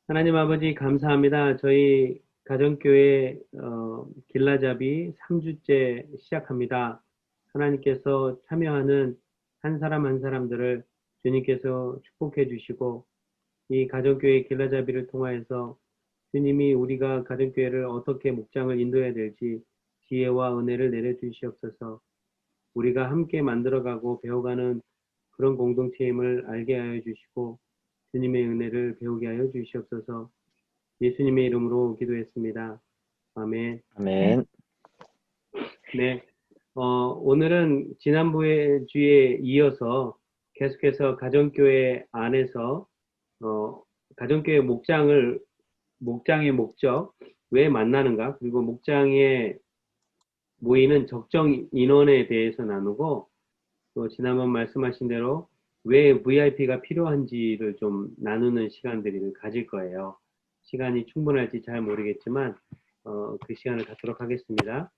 하나님 아버지 감사합니다. 저희 가정교회 길라잡이 3주째 시작합니다. 하나님께서 참여하는 한 사람 한 사람들을 주님께서 축복해 주시고 이 가정교회 길라잡이를 통하여서 주님이 우리가 가정교회를 어떻게 목장을 인도해야 될지 지혜와 은혜를 내려주시옵소서. 우리가 함께 만들어가고 배워가는 그런 공동체임을 알게 하여 주시고 주님의 은혜를 배우게 하여 주시옵소서. 예수님의 이름으로 기도했습니다. 아멘. 아멘. 네. 오늘은 지난주에 주에 이어서 계속해서 가정교회 안에서, 가정교회 목장의 목적, 왜 만나는가, 그리고 목장에 모이는 적정 인원에 대해서 나누고, 또 지난번 말씀하신 대로 왜 VIP가 필요한지를 좀 나누는 시간들을 가질 거예요. 시간이 충분할지 잘 모르겠지만 그 시간을 갖도록 하겠습니다.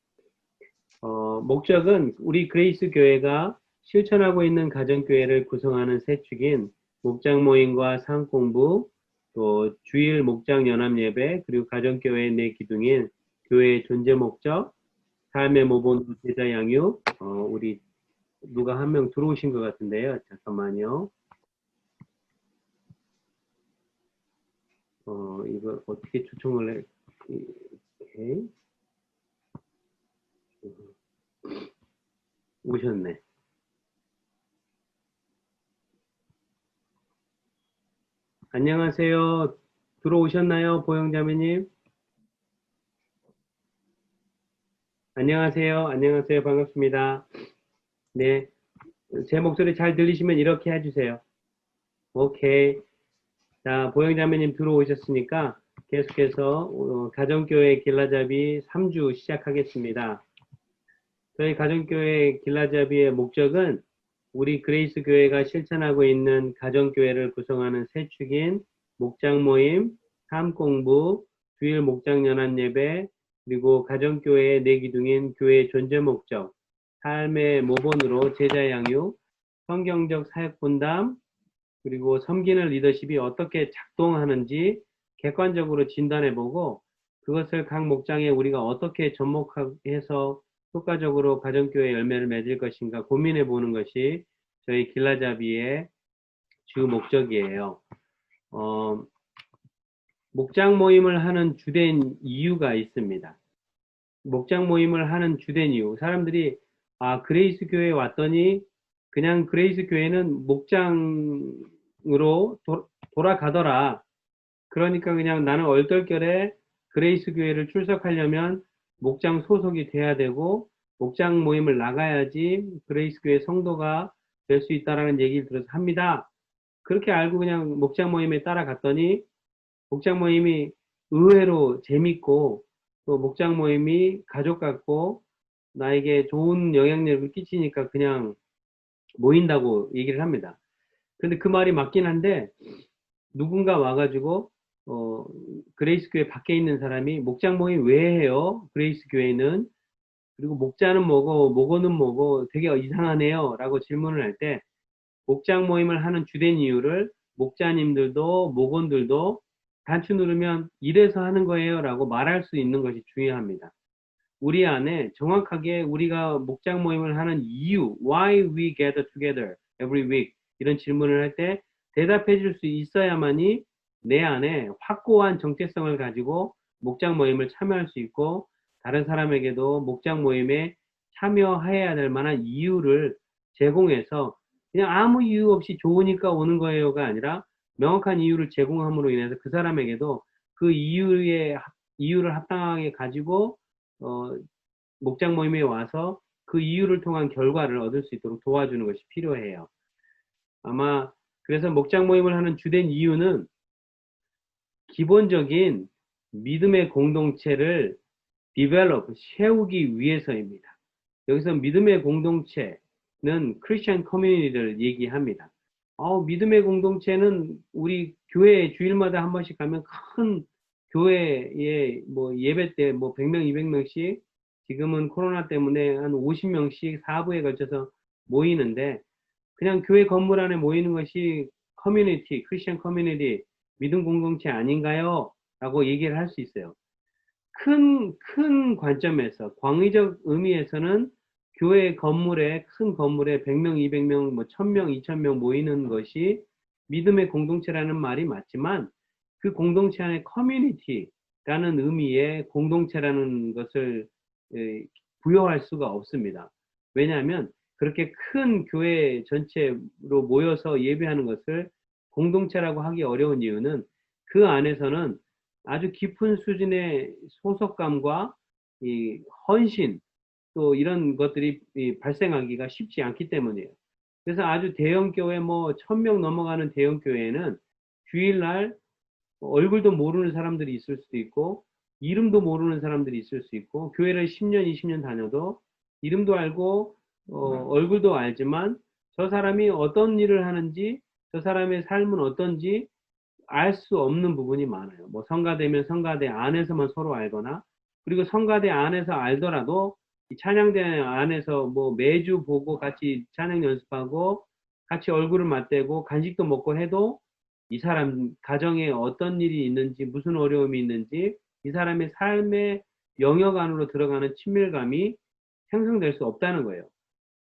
목적은 우리 그레이스 교회가 실천하고 있는 가정교회를 구성하는 세 축인 목장 모임과 사항공부, 또 주일 목장 연합 예배, 그리고 가정교회 내 기둥인 교회의 존재 목적, 삶의 모본 제자 양육, 우리 누가 한 명 들어오신 것 같은데요. 잠깐만요. 이거 어떻게 초청을 해? 오케이. 오셨네. 안녕하세요. 들어오셨나요? 보영자매님? 안녕하세요. 안녕하세요. 반갑습니다. 네. 제 목소리 잘 들리시면 이렇게 해주세요. 오케이. 자, 보영자매님 들어오셨으니까 계속해서 가정교회 길라잡이 3주 시작하겠습니다. 저희 가정교회 길라잡이의 목적은 우리 그레이스 교회가 실천하고 있는 가정교회를 구성하는 세 축인 목장 모임, 삶공부, 주일 목장 연합 예배, 그리고 가정교회의 내 기둥인 교회의 존재 목적, 삶의 모본으로 제자 양육, 성경적 사역 분담, 그리고 섬기는 리더십이 어떻게 작동하는지 객관적으로 진단해보고 그것을 각 목장에 우리가 어떻게 접목해서 효과적으로 가정교회 열매를 맺을 것인가 고민해보는 것이 저희 길라잡이의 주 목적이에요. 목장 모임을 하는 주된 이유가 있습니다. 목장 모임을 하는 주된 이유. 사람들이 그레이스 교회에 왔더니 그냥 그레이스 교회는 목장으로 돌아가더라. 그러니까 그냥 나는 얼떨결에 그레이스 교회를 출석하려면 목장 소속이 돼야 되고 목장 모임을 나가야지 그레이스 교회 성도가 될 수 있다라는 얘기를 들어서 합니다. 그렇게 알고 그냥 목장 모임에 따라갔더니 목장 모임이 의외로 재밌고 또 목장 모임이 가족 같고 나에게 좋은 영향력을 끼치니까 그냥 모인다고 얘기를 합니다. 근데 그 말이 맞긴 한데 누군가 와가지고 그레이스 교회 밖에 있는 사람이 목장 모임 왜 해요? 그레이스 교회는 그리고 목자는 뭐고 목어는 뭐고 되게 이상하네요 라고 질문을 할 때 목장 모임을 하는 주된 이유를 목자님들도 목원들도 단추 누르면 이래서 하는 거예요 라고 말할 수 있는 것이 중요합니다. 우리 안에 정확하게 우리가 목장 모임을 하는 이유, why we gather together every week 이런 질문을 할 때 대답해 줄 수 있어야만이 내 안에 확고한 정체성을 가지고 목장 모임을 참여할 수 있고 다른 사람에게도 목장 모임에 참여해야 될 만한 이유를 제공해서 그냥 아무 이유 없이 좋으니까 오는 거예요가 아니라 명확한 이유를 제공함으로 인해서 그 사람에게도 그 이유를 합당하게 가지고 목장 모임에 와서 그 이유를 통한 결과를 얻을 수 있도록 도와주는 것이 필요해요. 아마 그래서 목장 모임을 하는 주된 이유는 기본적인 믿음의 공동체를 develop, 세우기 위해서입니다. 여기서 믿음의 공동체는 크리스천 커뮤니티를 얘기합니다. 믿음의 공동체는 우리 교회 주일마다 한 번씩 가면 큰 교회에 뭐 예배 때 뭐 100명, 200명씩 지금은 코로나 때문에 한 50명씩 4부에 걸쳐서 모이는데 그냥 교회 건물 안에 모이는 것이 커뮤니티, 크리스천 커뮤니티 믿음 공동체 아닌가요? 라고 얘기를 할 수 있어요. 큰 관점에서, 광의적 의미에서는 교회 건물에, 큰 건물에 100명, 200명, 뭐 1000명, 2000명 모이는 것이 믿음의 공동체라는 말이 맞지만 그 공동체 안에 커뮤니티라는 의미의 공동체라는 것을 부여할 수가 없습니다. 왜냐하면 그렇게 큰 교회 전체로 모여서 예배하는 것을 공동체라고 하기 어려운 이유는 그 안에서는 아주 깊은 수준의 소속감과 이 헌신 또 이런 것들이 발생하기가 쉽지 않기 때문이에요. 그래서 아주 대형 교회 뭐 1000명 넘어가는 대형 교회에는 주일날 얼굴도 모르는 사람들이 있을 수도 있고 이름도 모르는 사람들이 있을 수 있고 교회를 10년, 20년 다녀도 이름도 알고 얼굴도 알지만 저 사람이 어떤 일을 하는지 저 사람의 삶은 어떤지 알 수 없는 부분이 많아요. 뭐 성가대면 성가대 안에서만 서로 알거나 그리고 성가대 안에서 알더라도 이 찬양대 안에서 뭐 매주 보고 같이 찬양 연습하고 같이 얼굴을 맞대고 간식도 먹고 해도 이 사람 가정에 어떤 일이 있는지 무슨 어려움이 있는지 이 사람의 삶의 영역 안으로 들어가는 친밀감이 형성될 수 없다는 거예요.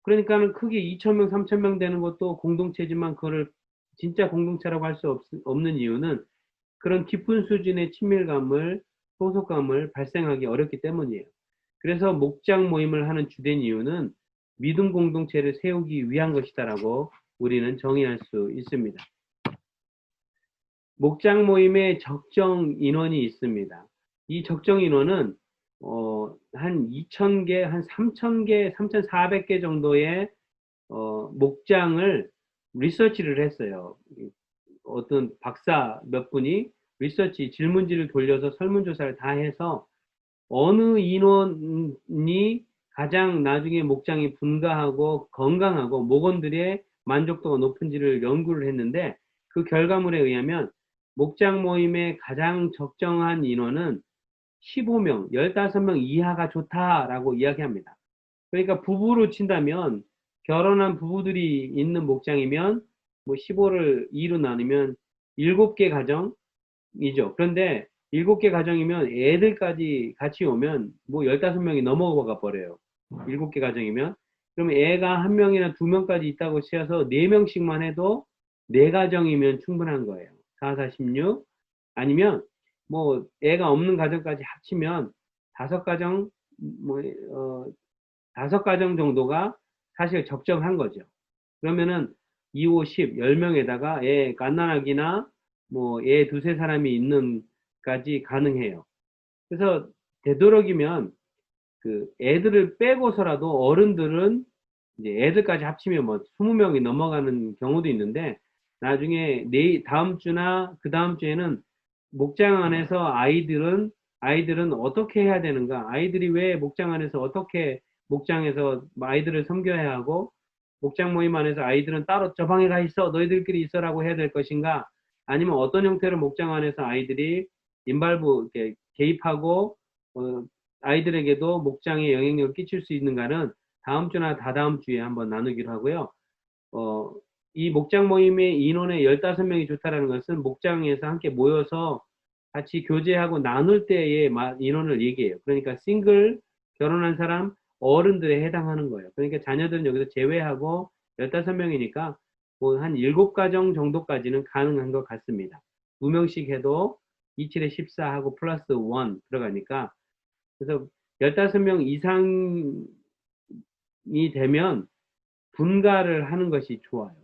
그러니까는 크게 2,000명, 3,000명 되는 것도 공동체지만 그거를 진짜 공동체라고 할 수 없는 이유는 그런 깊은 수준의 친밀감을, 소속감을 발생하기 어렵기 때문이에요. 그래서 목장 모임을 하는 주된 이유는 믿음 공동체를 세우기 위한 것이다라고 우리는 정의할 수 있습니다. 목장 모임의 적정 인원이 있습니다. 이 적정 인원은 한 2,000개, 한 3,000개, 3,400개 정도의 목장을 리서치를 했어요. 어떤 박사 몇 분이 리서치 질문지를 돌려서 설문조사를 다 해서 어느 인원이 가장 나중에 목장이 분가하고 건강하고 목원들의 만족도가 높은지를 연구를 했는데 그 결과물에 의하면 목장 모임의 가장 적정한 인원은 15명, 15명 이하가 좋다라고 이야기합니다. 그러니까 부부로 친다면 결혼한 부부들이 있는 목장이면 뭐 15를 2로 나누면 7개 가정이죠. 그런데 7개 가정이면 애들까지 같이 오면 뭐 15명이 넘어가 버려요. 7개 가정이면. 그럼 애가 1명이나 2명까지 있다고 치어서 4명씩만 해도 4가정이면 충분한 거예요. 4, 4, 16. 아니면 뭐 애가 없는 가정까지 합치면 5가정, 뭐, 5가정 정도가 사실 적정한 거죠. 그러면은 2, 5, 10, 10명에다가 애 갓난아기나 뭐 애 두세 사람이 있는까지 가능해요. 그래서 되도록이면 그 애들을 빼고서라도 어른들은 이제 애들까지 합치면 뭐 20명이 넘어가는 경우도 있는데 나중에 다음 주나 그 다음 주에는 목장 안에서 아이들은 어떻게 해야 되는가? 아이들이 왜 목장 안에서 어떻게 목장에서 아이들을 섬겨야 하고 목장 모임 안에서 아이들은 따로 저 방에 가 있어 너희들끼리 있어라고 해야 될 것인가? 아니면 어떤 형태로 목장 안에서 아이들이 인발부 이렇게 개입하고 어, 아이들에게도 목장에 영향력을 끼칠 수 있는가는 다음 주나 다다음 주에 한번 나누기로 하고요. 어, 이 목장 모임의 인원의 15명이 좋다라는 것은 목장에서 함께 모여서 같이 교제하고 나눌 때의 인원을 얘기해요. 그러니까 싱글, 결혼한 사람, 어른들에 해당하는 거예요. 그러니까 자녀들은 여기서 제외하고 15명이니까 뭐 한 7가정 정도까지는 가능한 것 같습니다. 2명씩 해도 27에 14하고 플러스 1 들어가니까 그래서 15명 이상이 되면 분가를 하는 것이 좋아요.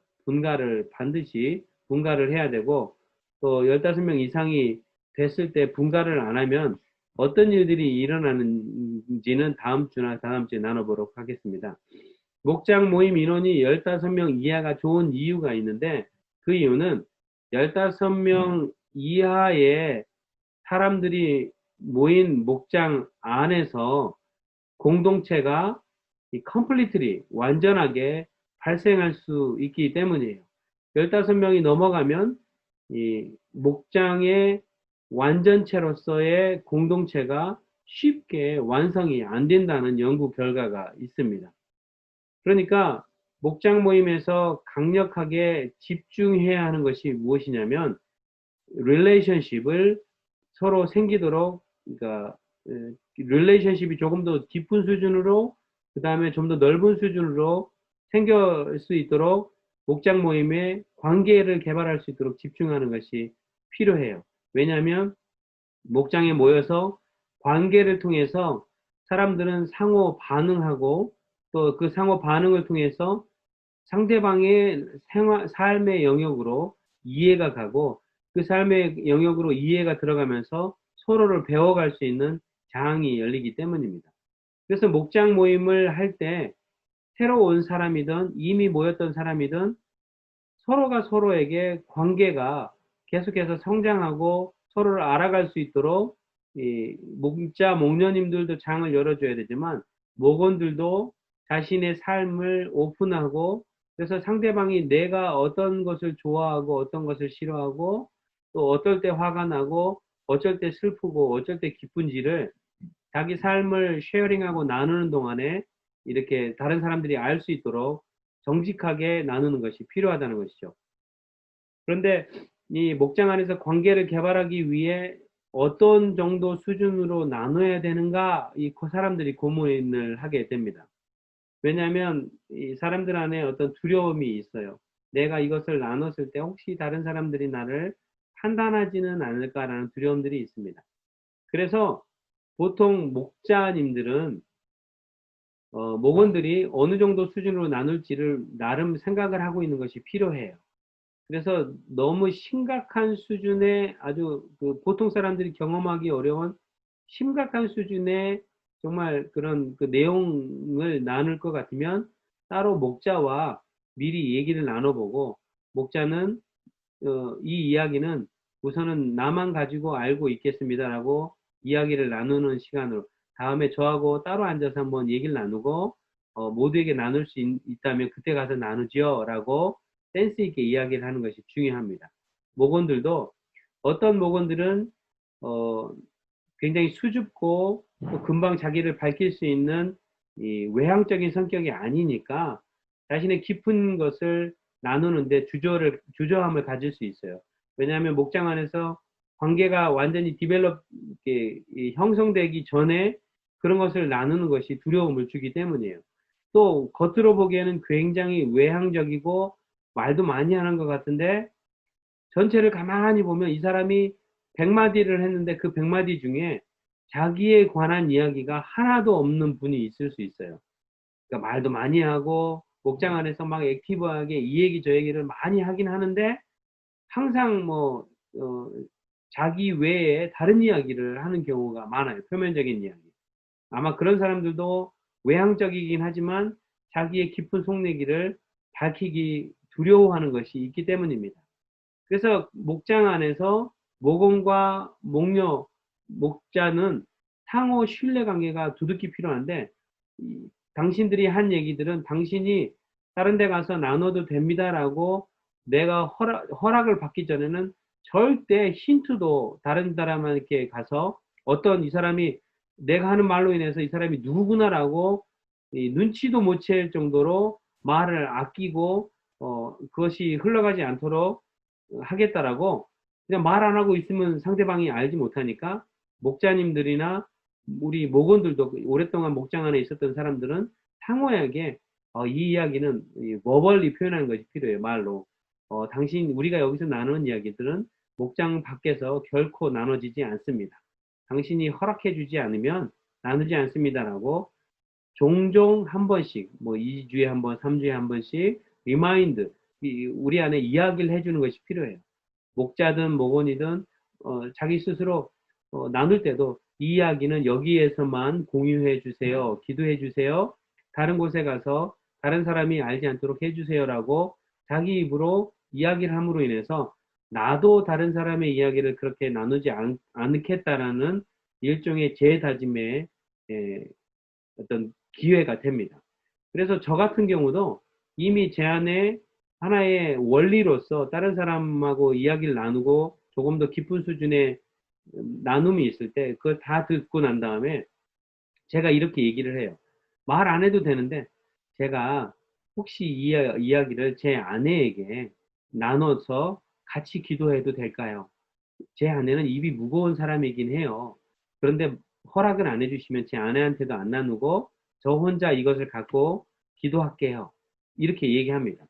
반드시 분가를 해야 되고, 또 15명 이상이 됐을 때 분가를 안 하면 어떤 일들이 일어나는지는 다음 주나 다음 주에 나눠보도록 하겠습니다. 목장 모임 인원이 15명 이하가 좋은 이유가 있는데, 그 이유는 15명 이하의 사람들이 모인 목장 안에서 공동체가 컴플리트리 완전하게 발생할 수 있기 때문이에요. 15명이 넘어가면 이 목장의 완전체로서의 공동체가 쉽게 완성이 안 된다는 연구 결과가 있습니다. 그러니까 목장 모임에서 강력하게 집중해야 하는 것이 무엇이냐면 릴레이션십을 서로 생기도록, 그러니까 릴레이션십이 조금 더 깊은 수준으로, 그 다음에 좀 더 넓은 수준으로 생길 수 있도록 목장 모임의 관계를 개발할 수 있도록 집중하는 것이 필요해요. 왜냐하면 목장에 모여서 관계를 통해서 사람들은 상호 반응하고, 또 그 상호 반응을 통해서 상대방의 삶의 영역으로 이해가 가고, 그 삶의 영역으로 이해가 들어가면서 서로를 배워갈 수 있는 장이 열리기 때문입니다. 그래서 목장 모임을 할 때 새로 온 사람이든 이미 모였던 사람이든 서로가 서로에게 관계가 계속해서 성장하고 서로를 알아갈 수 있도록 이 목자님들도 장을 열어줘야 되지만, 목원들도 자신의 삶을 오픈하고, 그래서 상대방이 내가 어떤 것을 좋아하고 어떤 것을 싫어하고, 또 어떨 때 화가 나고 어쩔 때 슬프고 어쩔 때 기쁜지를 자기 삶을 쉐어링하고 나누는 동안에 이렇게 다른 사람들이 알 수 있도록 정직하게 나누는 것이 필요하다는 것이죠. 그런데 이 목장 안에서 관계를 개발하기 위해 어떤 정도 수준으로 나눠야 되는가, 그 사람들이 고민을 하게 됩니다. 왜냐하면 이 사람들 안에 어떤 두려움이 있어요. 내가 이것을 나눴을 때 혹시 다른 사람들이 나를 판단하지는 않을까라는 두려움들이 있습니다. 그래서 보통 목자님들은 목원들이 어느 정도 수준으로 나눌지를 나름 생각을 하고 있는 것이 필요해요. 그래서 너무 심각한 수준의, 아주 보통 사람들이 경험하기 어려운 심각한 수준의 정말 그런 그 내용을 나눌 것 같으면 따로 목자와 미리 얘기를 나눠보고, 목자는 이 이야기는 우선은 나만 가지고 알고 있겠습니다라고 이야기를 나누는 시간으로, 다음에 저하고 따로 앉아서 한번 얘기를 나누고 모두에게 나눌 수 있다면 그때 가서 나누지요 라고 센스 있게 이야기를 하는 것이 중요합니다. 목원들도, 어떤 목원들은 어, 굉장히 수줍고 또 금방 자기를 밝힐 수 있는 이 외향적인 성격이 아니니까 자신의 깊은 것을 나누는데 주저함을 가질 수 있어요. 왜냐하면 목장 안에서 관계가 완전히 형성되기 전에 그런 것을 나누는 것이 두려움을 주기 때문이에요. 또 겉으로 보기에는 굉장히 외향적이고 말도 많이 하는 것 같은데, 전체를 가만히 보면 이 사람이 100마디를 했는데 그 100마디 중에 자기에 관한 이야기가 하나도 없는 분이 있을 수 있어요. 그러니까 말도 많이 하고 목장 안에서 막 액티브하게 이 얘기 저 얘기를 많이 하긴 하는데, 항상 자기 외에 다른 이야기를 하는 경우가 많아요. 표면적인 이야기. 아마 그런 사람들도 외향적이긴 하지만 자기의 깊은 속내기를 밝히기 두려워하는 것이 있기 때문입니다. 그래서 목장 안에서 목원과 목녀, 목자는 상호 신뢰 관계가 두둑히 필요한데, 당신들이 한 얘기들은 당신이 다른 데 가서 나눠도 됩니다라고 내가 허락을 받기 전에는 절대 힌트도 다른 사람에게 가서, 어떤 이 사람이 내가 하는 말로 인해서 이 사람이 누구구나라고 눈치도 못 챌 정도로 말을 아끼고 그것이 흘러가지 않도록 하겠다라고 그냥 말 안 하고 있으면 상대방이 알지 못하니까, 목자님들이나 우리 목원들도 오랫동안 목장 안에 있었던 사람들은 상호에게 이 이야기는 버벌리 표현하는 것이 필요해요. 말로. 우리가 여기서 나누는 이야기들은 목장 밖에서 결코 나눠지지 않습니다. 당신이 허락해 주지 않으면 나누지 않습니다라고 종종 한 번씩, 뭐 2주에 한 번, 3주에 한 번씩 리마인드, 우리 안에 이야기를 해주는 것이 필요해요. 목자든 목원이든 자기 스스로 나눌 때도 이 이야기는 여기에서만 공유해 주세요. 기도해 주세요. 다른 곳에 가서 다른 사람이 알지 않도록 해 주세요라고 자기 입으로 이야기를 함으로 인해서 나도 다른 사람의 이야기를 그렇게 나누지 않겠다라는 일종의 재다짐의 어떤 기회가 됩니다. 그래서 저 같은 경우도 이미 제 안에 하나의 원리로서 다른 사람하고 이야기를 나누고 조금 더 깊은 수준의 나눔이 있을 때 그걸 다 듣고 난 다음에 제가 이렇게 얘기를 해요. 말 안 해도 되는데 제가 혹시 이 이야기를 제 아내에게 나눠서 같이 기도해도 될까요? 제 아내는 입이 무거운 사람이긴 해요. 그런데 허락을 안 해주시면 제 아내한테도 안 나누고 저 혼자 이것을 갖고 기도할게요. 이렇게 얘기합니다.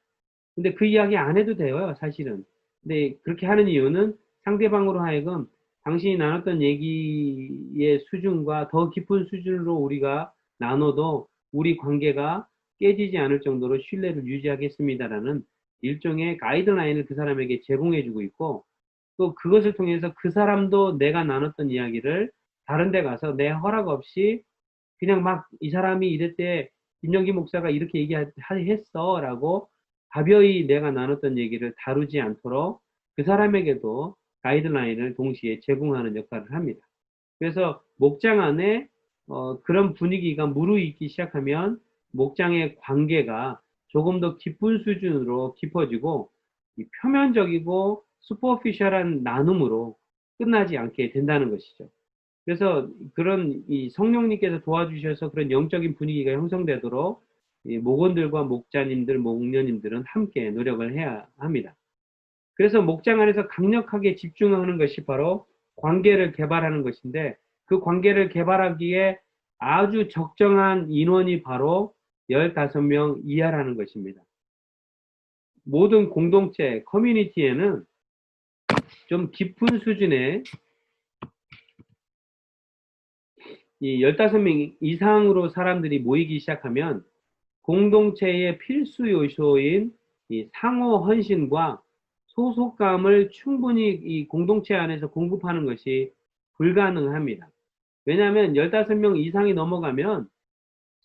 근데 그 이야기 안 해도 돼요, 사실은. 근데 그렇게 하는 이유는 상대방으로 하여금 당신이 나눴던 얘기의 수준과 더 깊은 수준으로 우리가 나눠도 우리 관계가 깨지지 않을 정도로 신뢰를 유지하겠습니다라는 일종의 가이드라인을 그 사람에게 제공해주고 있고, 또 그것을 통해서 그 사람도 내가 나눴던 이야기를 다른 데 가서 내 허락 없이 그냥 막 이 사람이 이랬대, 김영기 목사가 이렇게 얘기했어 라고 가벼이 내가 나눴던 얘기를 다루지 않도록 그 사람에게도 가이드라인을 동시에 제공하는 역할을 합니다. 그래서 목장 안에 그런 분위기가 무르익기 시작하면 목장의 관계가 조금 더 깊은 수준으로 깊어지고 이 표면적이고 슈퍼피셜한 나눔으로 끝나지 않게 된다는 것이죠. 그래서 그런 이 성령님께서 도와주셔서 그런 영적인 분위기가 형성되도록 이 목원들과 목자님들, 목녀님들은 함께 노력을 해야 합니다. 그래서 목장 안에서 강력하게 집중하는 것이 바로 관계를 개발하는 것인데, 그 관계를 개발하기에 아주 적정한 인원이 바로 15명 이하라는 것입니다. 모든 공동체, 커뮤니티에는 좀 깊은 수준의 이 15명 이상으로 사람들이 모이기 시작하면 공동체의 필수 요소인 이 상호 헌신과 소속감을 충분히 이 공동체 안에서 공급하는 것이 불가능합니다. 왜냐하면 15명 이상이 넘어가면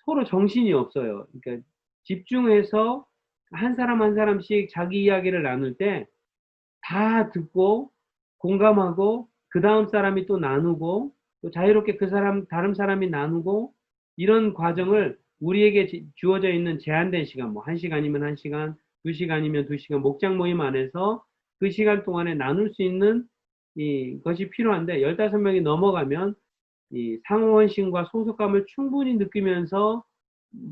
서로 정신이 없어요. 그러니까 집중해서 한 사람 한 사람씩 자기 이야기를 나눌 때 다 듣고 공감하고 그 다음 사람이 또 나누고 또 자유롭게 그 사람 다른 사람이 나누고 이런 과정을 우리에게 주어져 있는 제한된 시간 뭐 1시간이면 1시간, 2시간이면 2시간 목장 모임 안에서 그 시간 동안에 나눌 수 있는 것이 필요한데 15명이 넘어가면 이 상호원심과 소속감을 충분히 느끼면서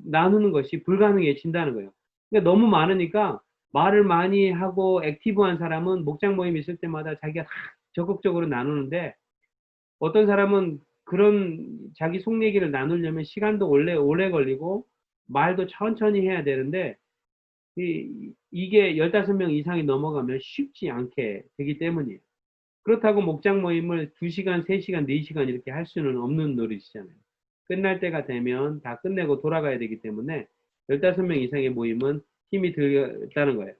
나누는 것이 불가능해진다는 거예요. 그러니까 너무 많으니까 말을 많이 하고 액티브한 사람은 목장 모임 있을 때마다 자기가 적극적으로 나누는데 어떤 사람은 그런 자기 속 얘기를 나누려면 시간도 오래 걸리고 말도 천천히 해야 되는데 이게 15명 이상이 넘어가면 쉽지 않게 되기 때문이에요. 그렇다고 목장 모임을 2시간, 3시간, 4시간 이렇게 할 수는 없는 노릇이잖아요. 끝날 때가 되면 다 끝내고 돌아가야 되기 때문에 15명 이상의 모임은 힘이 들다는 거예요.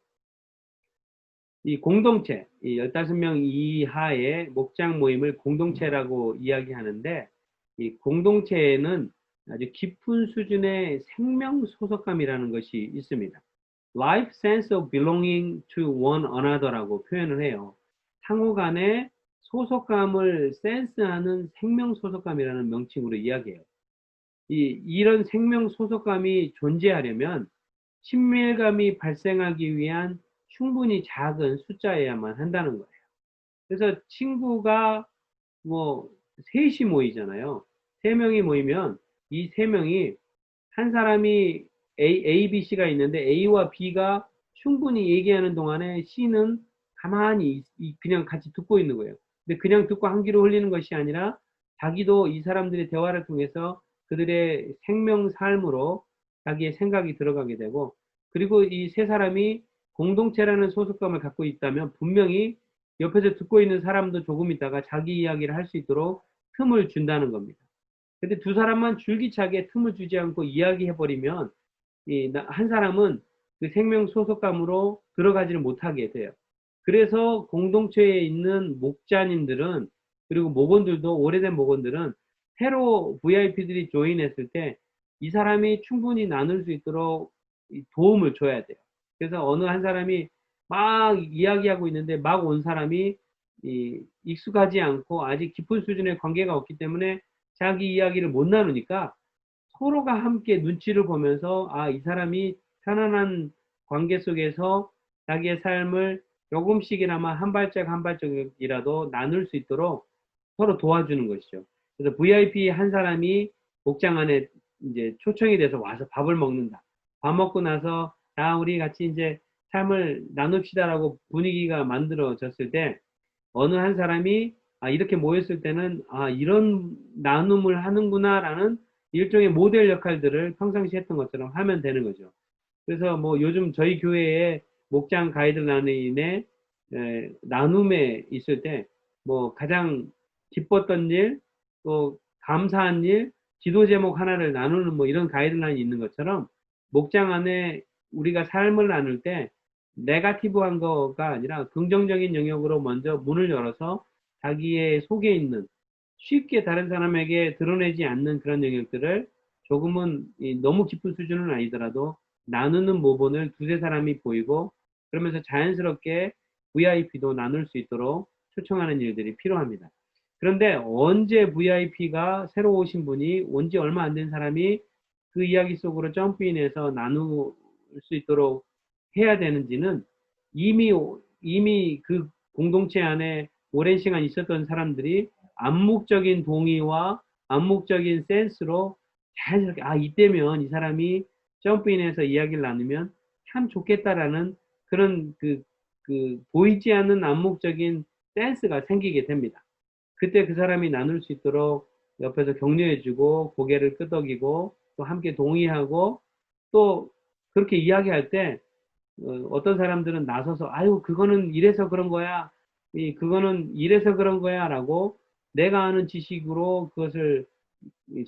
이 공동체, 이 15명 이하의 목장 모임을 공동체라고 이야기하는데 이 공동체에는 아주 깊은 수준의 생명 소속감이라는 것이 있습니다. Life sense of belonging to one another라고 표현을 해요. 상호 간의 소속감을 센스하는 생명 소속감이라는 명칭으로 이야기해요. 이런 생명 소속감이 존재하려면 친밀감이 발생하기 위한 충분히 작은 숫자여야만 한다는 거예요. 그래서 친구가 뭐 셋이 모이잖아요. 세 명이 모이면 이 세 명이 한 사람이 A, B, C가 있는데 A와 B가 충분히 얘기하는 동안에 C는 가만히 그냥 같이 듣고 있는 거예요. 근데 그냥 듣고 한 귀로 흘리는 것이 아니라 자기도 이 사람들의 대화를 통해서 그들의 생명 삶으로 자기의 생각이 들어가게 되고 그리고 이 세 사람이 공동체라는 소속감을 갖고 있다면 분명히 옆에서 듣고 있는 사람도 조금 있다가 자기 이야기를 할 수 있도록 틈을 준다는 겁니다. 근데 두 사람만 줄기차게 틈을 주지 않고 이야기해버리면 한 사람은 그 생명 소속감으로 들어가지를 못하게 돼요. 그래서 공동체에 있는 목자님들은 그리고 목원들도 오래된 목원들은 새로 VIP들이 조인했을 때 이 사람이 충분히 나눌 수 있도록 도움을 줘야 돼요. 그래서 어느 한 사람이 막 이야기하고 있는데 막 온 사람이 익숙하지 않고 아직 깊은 수준의 관계가 없기 때문에 자기 이야기를 못 나누니까 서로가 함께 눈치를 보면서 이 사람이 편안한 관계 속에서 자기의 삶을 조금씩이나마 한 발짝 한 발짝이라도 나눌 수 있도록 서로 도와주는 것이죠. 그래서 VIP 한 사람이 목장 안에 이제 초청이 돼서 와서 밥을 먹는다. 밥 먹고 나서 우리 같이 이제 삶을 나눕시다라고 분위기가 만들어졌을 때 어느 한 사람이 이렇게 모였을 때는 이런 나눔을 하는구나라는 일종의 모델 역할들을 평상시 했던 것처럼 하면 되는 거죠. 그래서 뭐 요즘 저희 교회에 목장 가이드라인에 나눔에 있을 때 뭐 가장 기뻤던 일, 또 감사한 일, 기도 제목 하나를 나누는 뭐 이런 가이드라인이 있는 것처럼 목장 안에 우리가 삶을 나눌 때 네가티브한 거가 아니라 긍정적인 영역으로 먼저 문을 열어서 자기의 속에 있는 쉽게 다른 사람에게 드러내지 않는 그런 영역들을 조금은 너무 깊은 수준은 아니더라도 나누는 모본을 두세 사람이 보이고 그러면서 자연스럽게 VIP도 나눌 수 있도록 초청하는 일들이 필요합니다. 그런데 언제 VIP가 새로 오신 분이 온 지 얼마 안 된 사람이 그 이야기 속으로 점프인해서 나눌 수 있도록 해야 되는지는 이미 그 공동체 안에 오랜 시간 있었던 사람들이 암묵적인 동의와 암묵적인 센스로 자연스럽게 이때면 이 사람이 점프인해서 이야기를 나누면 참 좋겠다라는 그런 그 보이지 않는 암묵적인 센스가 생기게 됩니다. 그때 그 사람이 나눌 수 있도록 옆에서 격려해주고 고개를 끄덕이고 또 함께 동의하고 또 그렇게 이야기할 때 어떤 사람들은 나서서 아유 그거는 이래서 그런 거야 그거는 이래서 그런 거야 라고 내가 아는 지식으로 그것을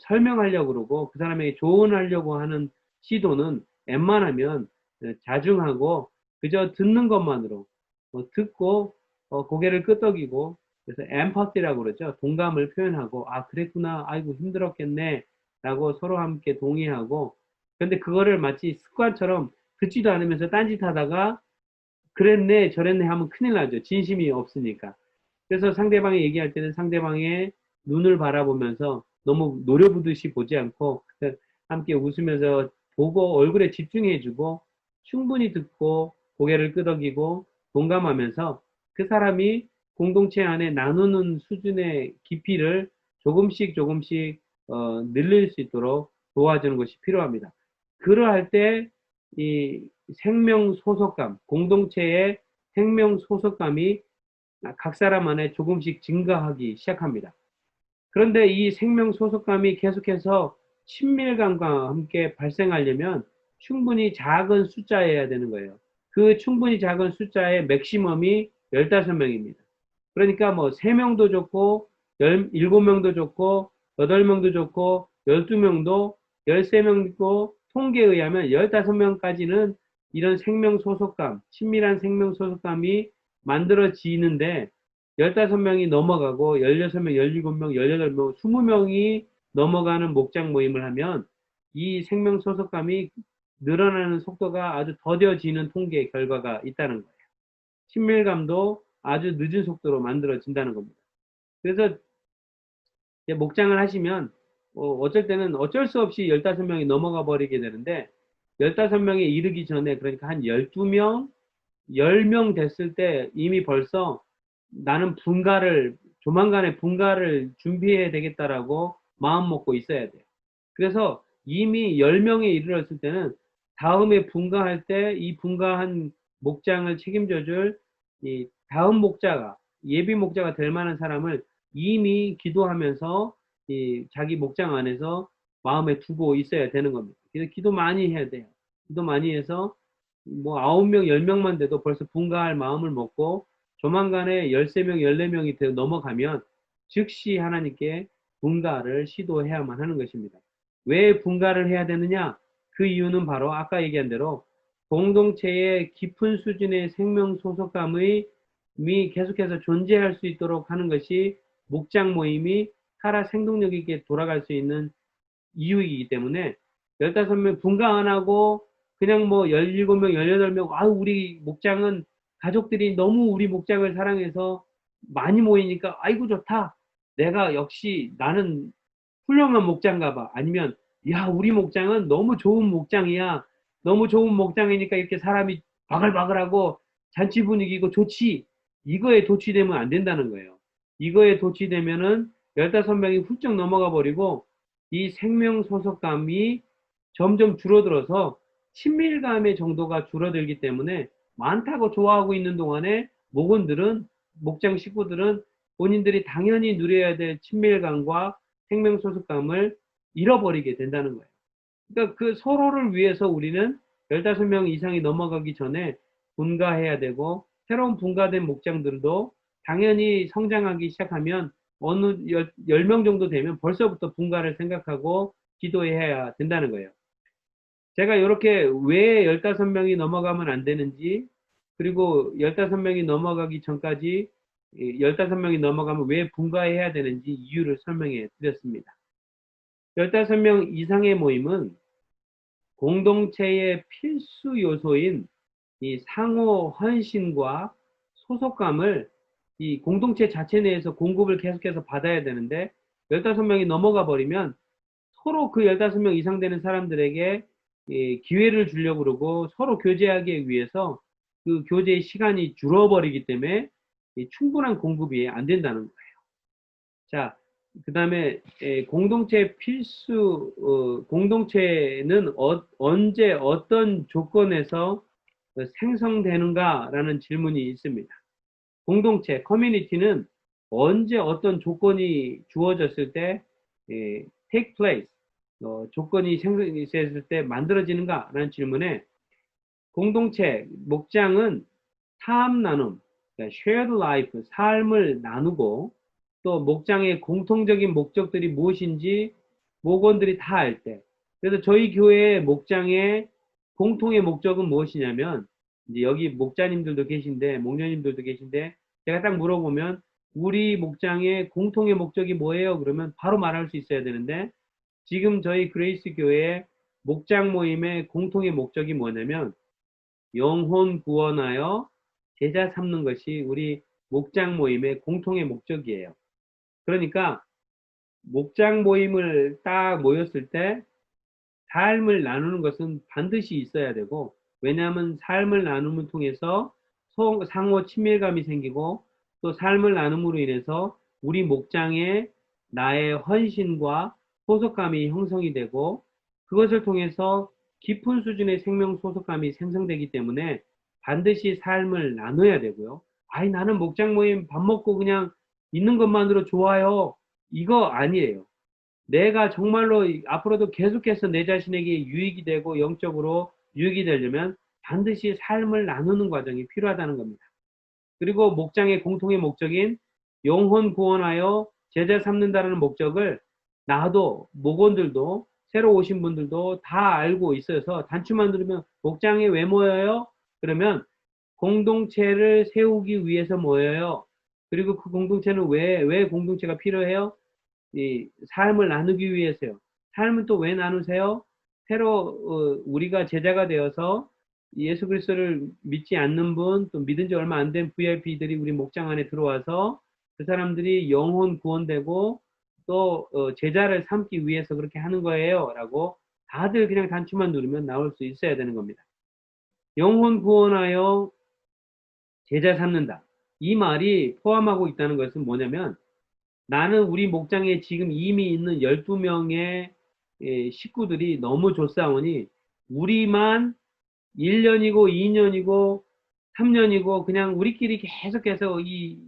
설명하려고 그러고 그 사람에게 조언하려고 하는 시도는 웬만하면 자중하고 그저 듣는 것만으로 듣고 고개를 끄덕이고 그래서 엠퍼티라고 그러죠. 동감을 표현하고 그랬구나 아이고 힘들었겠네 라고 서로 함께 동의하고 근데 그거를 마치 습관처럼 듣지도 않으면서 딴짓하다가 그랬네 저랬네 하면 큰일 나죠. 진심이 없으니까. 그래서 상대방이 얘기할 때는 상대방의 눈을 바라보면서 너무 노려보듯이 보지 않고 함께 웃으면서 보고 얼굴에 집중해주고 충분히 듣고 고개를 끄덕이고 동감하면서 그 사람이 공동체 안에 나누는 수준의 깊이를 조금씩 늘릴 수 있도록 도와주는 것이 필요합니다. 그러할 때 이 생명 소속감, 공동체의 생명 소속감이 각 사람 안에 조금씩 증가하기 시작합니다. 그런데 이 생명 소속감이 계속해서 친밀감과 함께 발생하려면 충분히 작은 숫자여야 되는 거예요. 그 충분히 작은 숫자의 맥시멈이 15명입니다. 그러니까 뭐 3명도 좋고 7명도 좋고 8명도 좋고 12명도 13명도 통계에 의하면 15명까지는 이런 생명 소속감, 친밀한 생명 소속감이 만들어지는데 15명이 넘어가고 16명, 17명, 18명, 20명이 넘어가는 목장 모임을 하면 이 생명 소속감이 늘어나는 속도가 아주 더뎌지는 통계 결과가 있다는 거예요. 친밀감도 아주 늦은 속도로 만들어진다는 겁니다. 그래서 목장을 하시면 어쩔 때는 어쩔 수 없이 15명이 넘어가 버리게 되는데 15명에 이르기 전에 그러니까 한 12명, 10명 됐을 때 이미 벌써 나는 조만간에 분가를 준비해야 되겠다라고 마음 먹고 있어야 돼요. 그래서 이미 10명에 이르렀을 때는 다음에 분가할 때 이 분가한 목장을 책임져 줄 이 다음 목자가, 예비 목자가 될 만한 사람을 이미 기도하면서 자기 목장 안에서 마음에 두고 있어야 되는 겁니다. 그래서 기도 많이 해야 돼요. 기도 많이 해서 뭐 9명, 10명만 돼도 벌써 분가할 마음을 먹고 조만간에 13명, 14명이 넘어가면 즉시 하나님께 분가를 시도해야만 하는 것입니다. 왜 분가를 해야 되느냐? 그 이유는 바로 아까 얘기한 대로 공동체의 깊은 수준의 생명 소속감이 계속해서 존재할 수 있도록 하는 것이 목장 모임이 살아 생동력 있게 돌아갈 수 있는 이유이기 때문에 15명 분가 안 하고 그냥 뭐 17명, 18명 우리 목장은 가족들이 너무 우리 목장을 사랑해서 많이 모이니까 아이고 좋다. 내가 역시 나는 훌륭한 목장가 봐. 아니면 야 우리 목장은 너무 좋은 목장이야. 너무 좋은 목장이니까 이렇게 사람이 바글바글하고 잔치 분위기고 좋지. 이거에 도취되면 안 된다는 거예요. 이거에 도취되면은 15명이 훌쩍 넘어가 버리고 이 생명 소속감이 점점 줄어들어서 친밀감의 정도가 줄어들기 때문에 많다고 좋아하고 있는 동안에 목원들은 목장 식구들은 본인들이 당연히 누려야 될 친밀감과 생명소속감을 잃어버리게 된다는 거예요. 그러니까 그 서로를 위해서 우리는 15명 이상이 넘어가기 전에 분가해야 되고, 새로운 분가된 목장들도 당연히 성장하기 시작하면 어느 10명 정도 되면 벌써부터 분가를 생각하고 기도해야 된다는 거예요. 제가 이렇게 왜 15명이 넘어가면 안 되는지, 그리고 15명이 넘어가기 전까지 15명이 넘어가면 왜 분가해야 되는지 이유를 설명해 드렸습니다. 15명 이상의 모임은 공동체의 필수 요소인 이 상호 헌신과 소속감을 이 공동체 자체 내에서 공급을 계속해서 받아야 되는데, 15명이 넘어가 버리면 서로 그 15명 이상 되는 사람들에게 기회를 주려고 그러고 서로 교제하기 위해서 그 교제의 시간이 줄어버리기 때문에 충분한 공급이 안 된다는 거예요. 자, 그 다음에 공동체 필수, 공동체는 언제 어떤 조건에서 생성되는가라는 질문이 있습니다. 공동체, 커뮤니티는 언제 어떤 조건이 주어졌을 때 take place, 조건이 생성됐을 때 만들어지는가라는 질문에, 공동체, 목장은 삶 나눔, 그러니까 shared life, 삶을 나누고, 또 목장의 공통적인 목적들이 무엇인지 목원들이 다 알 때, 그래서 저희 교회의 목장의 공통의 목적은 무엇이냐면, 이제 여기 목자님들도 계신데, 목녀님들도 계신데, 제가 딱 물어보면 우리 목장의 공통의 목적이 뭐예요? 그러면 바로 말할 수 있어야 되는데, 지금 저희 그레이스 교회의 목장 모임의 공통의 목적이 뭐냐면 영혼 구원하여 제자 삼는 것이 우리 목장 모임의 공통의 목적이에요. 그러니까 목장 모임을 딱 모였을 때 삶을 나누는 것은 반드시 있어야 되고, 왜냐하면 삶을 나눔을 통해서 상호 친밀감이 생기고, 또 삶을 나눔으로 인해서 우리 목장에 나의 헌신과 소속감이 형성이 되고, 그것을 통해서 깊은 수준의 생명 소속감이 생성되기 때문에 반드시 삶을 나눠야 되고요. 아이, 나는 목장 모임 밥 먹고 그냥 있는 것만으로 좋아요, 이거 아니에요. 내가 정말로 앞으로도 계속해서 내 자신에게 유익이 되고 영적으로 유익이 되려면 반드시 삶을 나누는 과정이 필요하다는 겁니다. 그리고 목장의 공통의 목적인 영혼 구원하여 제자 삼는다는 목적을 나도, 목원들도, 새로 오신 분들도 다 알고 있어서 단추만 들으면 목장에 왜 모여요? 그러면 공동체를 세우기 위해서 모여요. 그리고 그 공동체는 왜 공동체가 필요해요? 이 삶을 나누기 위해서요. 삶은 또 왜 나누세요? 새로 우리가 제자가 되어서 예수 그리스도를 믿지 않는 분, 또 믿은 지 얼마 안 된 VIP들이 우리 목장 안에 들어와서 그 사람들이 영혼 구원되고 또 제자를 삼기 위해서 그렇게 하는 거예요 라고 다들 그냥 단추만 누르면 나올 수 있어야 되는 겁니다. 영혼 구원하여 제자 삼는다, 이 말이 포함하고 있다는 것은 뭐냐면, 나는 우리 목장에 지금 이미 있는 12명의 식구들이 너무 좋사오니 우리만 1년이고 2년이고 3년이고 그냥 우리끼리 계속해서 이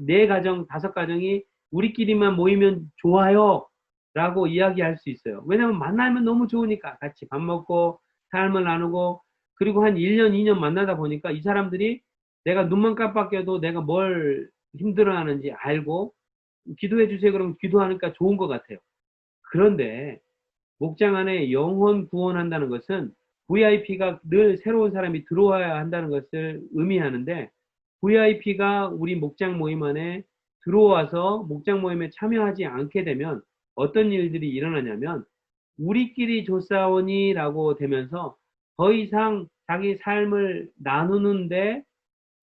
네 가정, 5가정이 우리끼리만 모이면 좋아요 라고 이야기할 수 있어요. 왜냐면 만나면 너무 좋으니까 같이 밥 먹고 삶을 나누고, 그리고 한 1년, 2년 만나다 보니까 이 사람들이 내가 눈만 깜빡여도 내가 뭘 힘들어하는지 알고 기도해 주세요 그러면 기도하니까 좋은 것 같아요. 그런데 목장 안에 영혼 구원한다는 것은 VIP가 늘 새로운 사람이 들어와야 한다는 것을 의미하는데, VIP가 우리 목장 모임 안에 들어와서 목장 모임에 참여하지 않게 되면 어떤 일들이 일어나냐면, 우리끼리 조사오니라고 되면서 더 이상 자기 삶을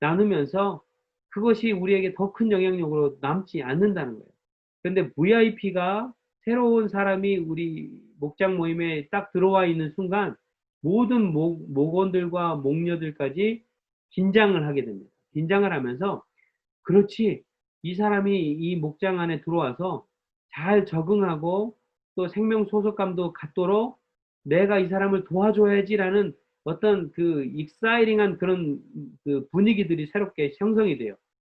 나누면서 그것이 우리에게 더 큰 영향력으로 남지 않는다는 거예요. 그런데 VIP가 새로운 사람이 우리 목장 모임에 딱 들어와 있는 순간 모든 목원들과 목녀들까지 긴장을 하게 됩니다. 긴장을 하면서, 그렇지, 이 사람이 이 목장 안에 들어와서 잘 적응하고 또 생명 소속감도 갖도록 내가 이 사람을 도와줘야지라는 어떤 그 익사이링한 그런 그 분위기들이 새롭게 형성이 돼요.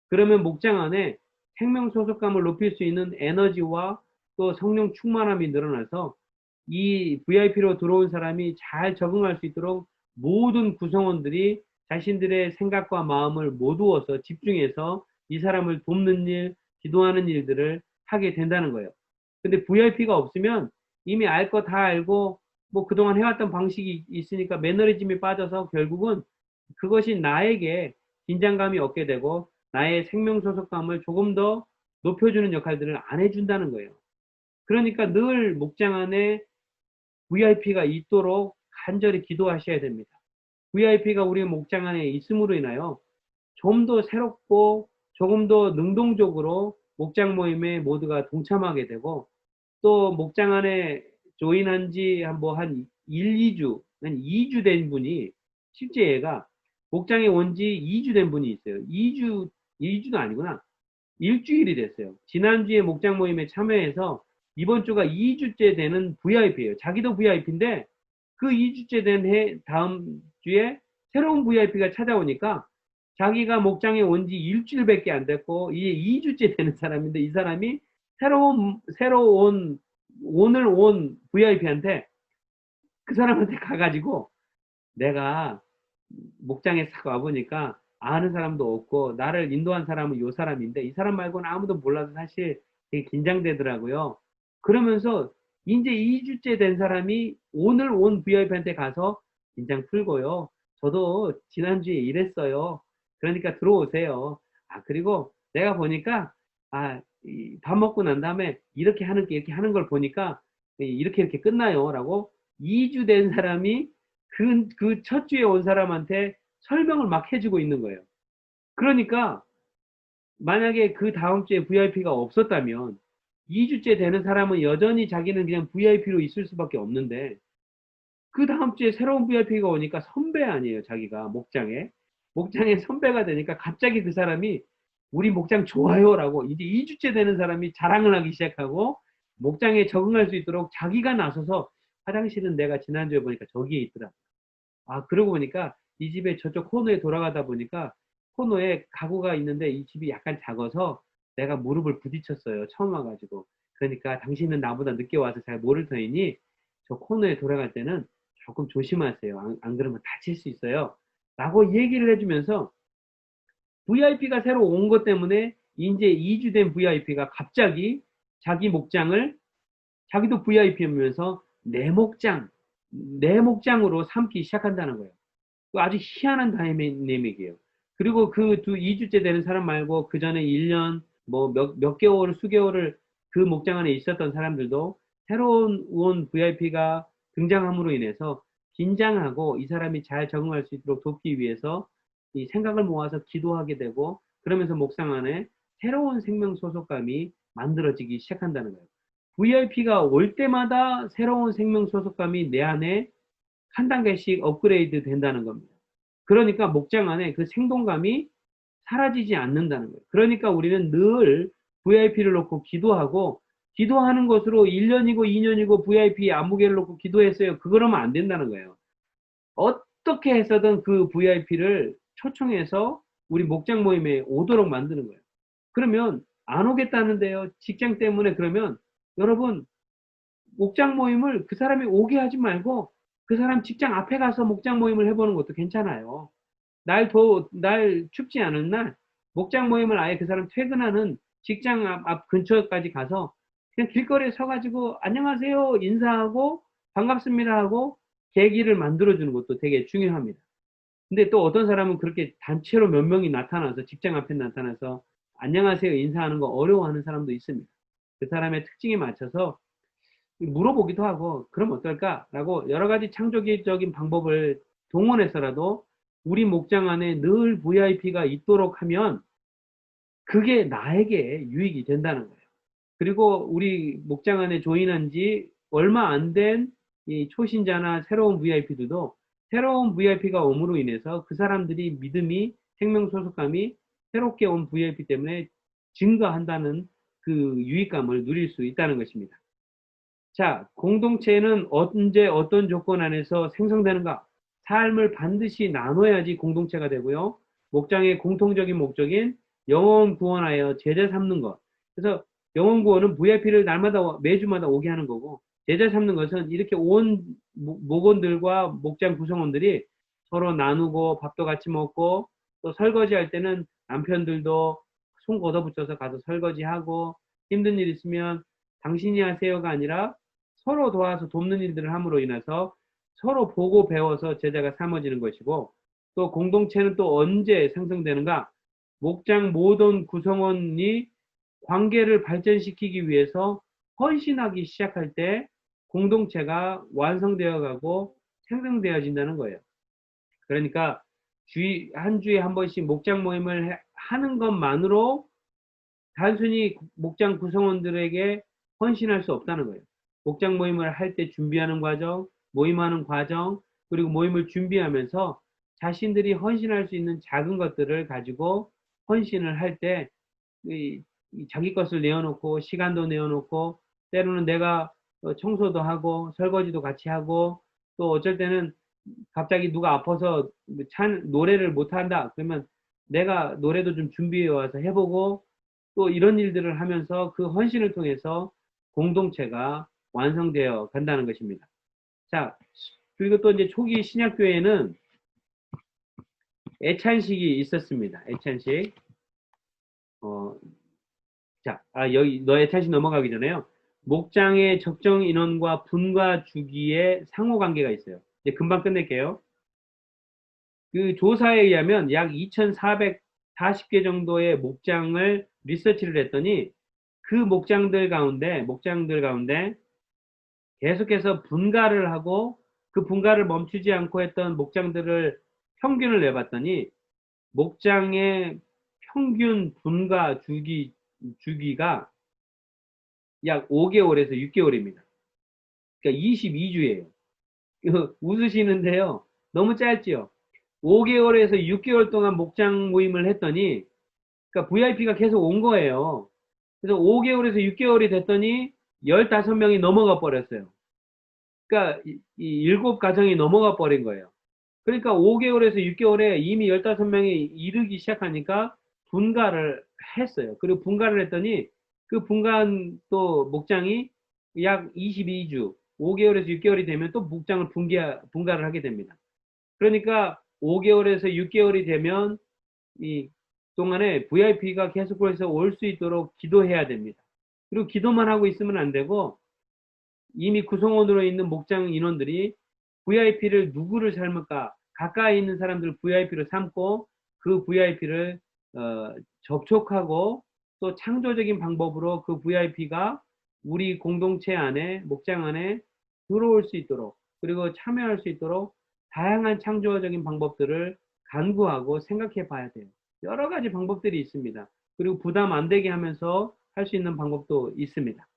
그러면 목장 안에 생명 소속감을 높일 수 있는 에너지와 또 성령 충만함이 늘어나서 이 VIP로 들어온 사람이 잘 적응할 수 있도록 모든 구성원들이 자신들의 생각과 마음을 모두어서 집중해서 이 사람을 돕는 일, 기도하는 일들을 하게 된다는 거예요. 근데 VIP가 없으면 이미 알 거 다 알고 뭐 그동안 해왔던 방식이 있으니까 매너리즘이 빠져서 결국은 그것이 나에게 긴장감이 없게 되고 나의 생명 소속감을 조금 더 높여주는 역할들을 안 해준다는 거예요. 그러니까 늘 목장 안에 VIP가 있도록 간절히 기도하셔야 됩니다. VIP가 우리 목장 안에 있음으로 인하여 좀 더 새롭고 조금 더 능동적으로 목장 모임에 모두가 동참하게 되고 또 목장 안에 조인한 지 한 1, 2주, 한 2주 된 분이 실제 얘가 목장에 온 지 2주 된 분이 있어요. 2주도 아니구나. 일주일이 됐어요. 지난주에 목장 모임에 참여해서 이번 주가 2주째 되는 VIP예요. 자기도 VIP인데 그 2주째 된 다음 주에 새로운 VIP가 찾아오니까 자기가 목장에 온 지 일주일밖에 안 됐고 이제 2주째 되는 사람인데 이 사람이 오늘 온 VIP한테 그 사람한테 가가지고 내가 목장에 싹 와보니까 아는 사람도 없고 나를 인도한 사람은 요 사람인데 이 사람 말고는 아무도 몰라서 사실 되게 긴장되더라고요. 그러면서 이제 2주째 된 사람이 오늘 온 VIP한테 가서 긴장 풀고요. 저도 지난주에 일했어요. 그러니까 들어오세요. 아, 그리고 내가 보니까 밥 먹고 난 다음에 이렇게 하는 걸 보니까 이렇게 끝나요. 라고 2주 된 사람이 그 첫 주에 온 사람한테 설명을 막 해주고 있는 거예요. 그러니까 만약에 그 다음 주에 VIP가 없었다면 2주째 되는 사람은 여전히 자기는 그냥 VIP로 있을 수밖에 없는데 그 다음 주에 새로운 VIP가 오니까 선배 아니에요, 자기가 목장에 선배가 되니까 갑자기 그 사람이 우리 목장 좋아요라고 이제 2주째 되는 사람이 자랑을 하기 시작하고 목장에 적응할 수 있도록 자기가 나서서 화장실은 내가 지난주에 보니까 저기에 있더라. 아, 그러고 보니까 이 집에 저쪽 코너에 돌아가다 보니까 코너에 가구가 있는데 이 집이 약간 작아서 내가 무릎을 부딪혔어요. 처음 와가지고. 그러니까 당신은 나보다 늦게 와서 잘 모를 터이니 저 코너에 돌아갈 때는 조금 조심하세요. 안 그러면 다칠 수 있어요. 라고 얘기를 해주면서 VIP가 새로 온 것 때문에 이제 2주 된 VIP가 갑자기 자기 목장을 자기도 VIP이면서 내 목장으로 삼기 시작한다는 거예요. 아주 희한한 다이내믹이에요. 그리고 그 2주째 되는 사람 말고 그 전에 1년, 뭐 몇 개월, 수개월을 그 목장 안에 있었던 사람들도 새로운 온 VIP가 등장함으로 인해서 긴장하고 이 사람이 잘 적응할 수 있도록 돕기 위해서 이 생각을 모아서 기도하게 되고 그러면서 목장 안에 새로운 생명 소속감이 만들어지기 시작한다는 거예요. VIP가 올 때마다 새로운 생명 소속감이 내 안에 한 단계씩 업그레이드 된다는 겁니다. 그러니까 목장 안에 그 생동감이 사라지지 않는다는 거예요. 그러니까 우리는 늘 VIP를 놓고 기도하고 기도하는 것으로 1년이고 2년이고 VIP 안무개를 놓고 기도했어요. 그러면 안 된다는 거예요. 어떻게 해서든 그 VIP를 초청해서 우리 목장 모임에 오도록 만드는 거예요. 그러면 안 오겠다는데요. 직장 때문에 그러면 여러분 목장 모임을 그 사람이 오게 하지 말고 그 사람 직장 앞에 가서 목장 모임을 해보는 것도 괜찮아요. 날 춥지 않은 날 목장 모임을 아예 그 사람 퇴근하는 직장 앞 근처까지 가서 그냥 길거리에 서가지고 안녕하세요 인사하고 반갑습니다 하고 계기를 만들어주는 것도 되게 중요합니다. 근데 또 어떤 사람은 그렇게 단체로 몇 명이 나타나서 직장 앞에 나타나서 안녕하세요 인사하는 거 어려워하는 사람도 있습니다. 그 사람의 특징에 맞춰서 물어보기도 하고 그럼 어떨까라고 여러 가지 창조적인 방법을 동원해서라도 우리 목장 안에 늘 VIP가 있도록 하면 그게 나에게 유익이 된다는 거예요. 그리고 우리 목장 안에 조인한 지 얼마 안 된 이 초신자나 새로운 VIP들도 새로운 VIP가 옴으로 인해서 그 사람들이 믿음이 생명 소속감이 새롭게 온 VIP 때문에 증가한다는 그 유익감을 누릴 수 있다는 것입니다. 자, 공동체는 언제 어떤 조건 안에서 생성되는가? 삶을 반드시 나눠야지 공동체가 되고요. 목장의 공통적인 목적인 영혼 구원하여 제자 삼는 것. 그래서 영혼 구원은 VIP를 날마다 매주마다 오게 하는 거고, 제자 삼는 것은 이렇게 온 목원들과 목장 구성원들이 서로 나누고 밥도 같이 먹고 또 설거지 할 때는 남편들도 손 걷어붙여서 가서 설거지하고 힘든 일 있으면 당신이 하세요가 아니라 서로 도와서 돕는 일들을 함으로 인해서 서로 보고 배워서 제자가 삼아지는 것이고, 또 공동체는 또 언제 생성되는가? 목장 모든 구성원이 관계를 발전시키기 위해서 헌신하기 시작할 때 공동체가 완성되어 가고 생성되어진다는 거예요. 그러니까 한 주에 한 번씩 목장 모임을 하는 것만으로 단순히 목장 구성원들에게 헌신할 수 없다는 거예요. 목장 모임을 할 때 준비하는 과정, 모임하는 과정, 그리고 모임을 준비하면서 자신들이 헌신할 수 있는 작은 것들을 가지고 헌신을 할 때 자기 것을 내어놓고 시간도 내어놓고 때로는 내가 청소도 하고 설거지도 같이 하고 또 어쩔 때는 갑자기 누가 아파서 노래를 못한다 그러면 내가 노래도 좀 준비해 와서 해보고 또 이런 일들을 하면서 그 헌신을 통해서 공동체가 완성되어 간다는 것입니다. 자, 그리고 또 이제 초기 신약교회는 애찬식이 있었습니다. 애찬식. 자, 여기 너 애찬식 넘어가기 전에요. 목장의 적정 인원과 분과 주기의 상호 관계가 있어요. 이제 금방 끝낼게요. 그 조사에 의하면 약 2,440개 정도의 목장을 리서치를 했더니 그 목장들 가운데 계속해서 분가를 하고 그 분가를 멈추지 않고 했던 목장들을 평균을 내봤더니 목장의 평균 분가 주기가 약 5개월에서 6개월입니다. 그러니까 22주예요. 웃으시는데요. 너무 짧지요. 5개월에서 6개월 동안 목장 모임을 했더니 그러니까 VIP가 계속 온 거예요. 그래서 5개월에서 6개월이 됐더니 15명이 넘어가 버렸어요. 그러니까 이 7가정이 넘어가 버린 거예요. 그러니까 5개월에서 6개월에 이미 15명이 이르기 시작하니까 분가를 했어요. 그리고 분가를 했더니 그 분간 또 목장이 약 22주, 5개월에서 6개월이 되면 또 목장을 분가를 하게 됩니다. 그러니까 5개월에서 6개월이 되면 이 동안에 VIP가 계속해서 올 수 있도록 기도해야 됩니다. 그리고 기도만 하고 있으면 안 되고 이미 구성원으로 있는 목장 인원들이 VIP를 누구를 삶을까? 가까이 있는 사람들 VIP를 삼고 그 VIP를 접촉하고 또 창조적인 방법으로 그 VIP가 우리 공동체 안에 목장 안에 들어올 수 있도록 그리고 참여할 수 있도록 다양한 창조적인 방법들을 간구하고 생각해 봐야 돼요. 여러 가지 방법들이 있습니다. 그리고 부담 안 되게 하면서 할 수 있는 방법도 있습니다.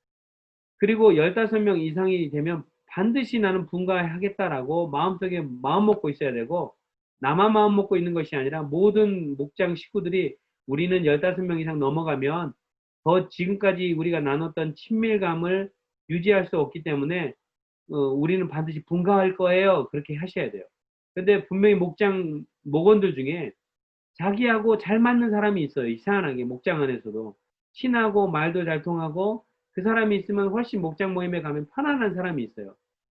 그리고 15명 이상이 되면 반드시 나는 분가하겠다라고 마음속에 마음 먹고 있어야 되고 나만 마음 먹고 있는 것이 아니라 모든 목장 식구들이 우리는 15명 이상 넘어가면 더 지금까지 우리가 나눴던 친밀감을 유지할 수 없기 때문에 우리는 반드시 분가할 거예요. 그렇게 하셔야 돼요. 근데 분명히 목원들 중에 자기하고 잘 맞는 사람이 있어요. 이상하게 목장 안에서도 친하고 말도 잘 통하고 그 사람이 있으면 훨씬 목장 모임에 가면 편안한 사람이 있어요.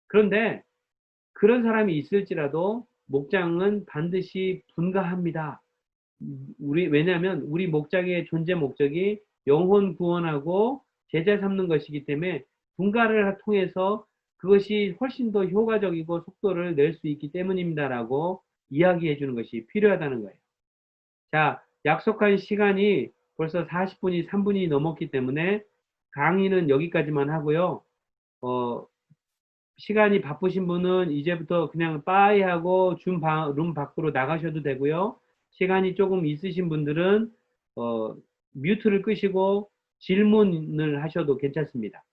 그런데 그런 사람이 있을지라도 목장은 반드시 분가합니다. 왜냐하면 우리 목장의 존재 목적이 영혼 구원하고 제자 삼는 것이기 때문에 분가를 통해서 그것이 훨씬 더 효과적이고 속도를 낼 수 있기 때문입니다라고 이야기해 주는 것이 필요하다는 거예요. 자, 약속한 시간이 벌써 40분이 3분이 넘었기 때문에 강의는 여기까지만 하고요. 시간이 바쁘신 분은 이제부터 그냥 빠이 하고 룸 밖으로 나가셔도 되고요. 시간이 조금 있으신 분들은 뮤트를 끄시고 질문을 하셔도 괜찮습니다.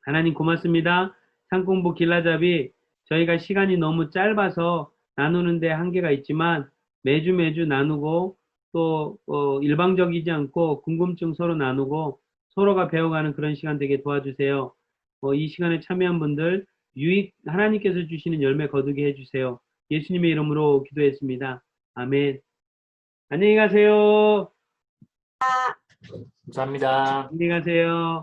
하나님 고맙습니다. 상공부 길라잡이 저희가 시간이 너무 짧아서 나누는데 한계가 있지만 매주 나누고 또 일방적이지 않고 궁금증 서로 나누고 서로가 배워가는 그런 시간 되게 도와주세요. 이 시간에 참여한 분들 하나님께서 주시는 열매 거두게 해주세요. 예수님의 이름으로 기도했습니다. 아멘. 안녕히 가세요. 감사합니다. 안녕히 가세요.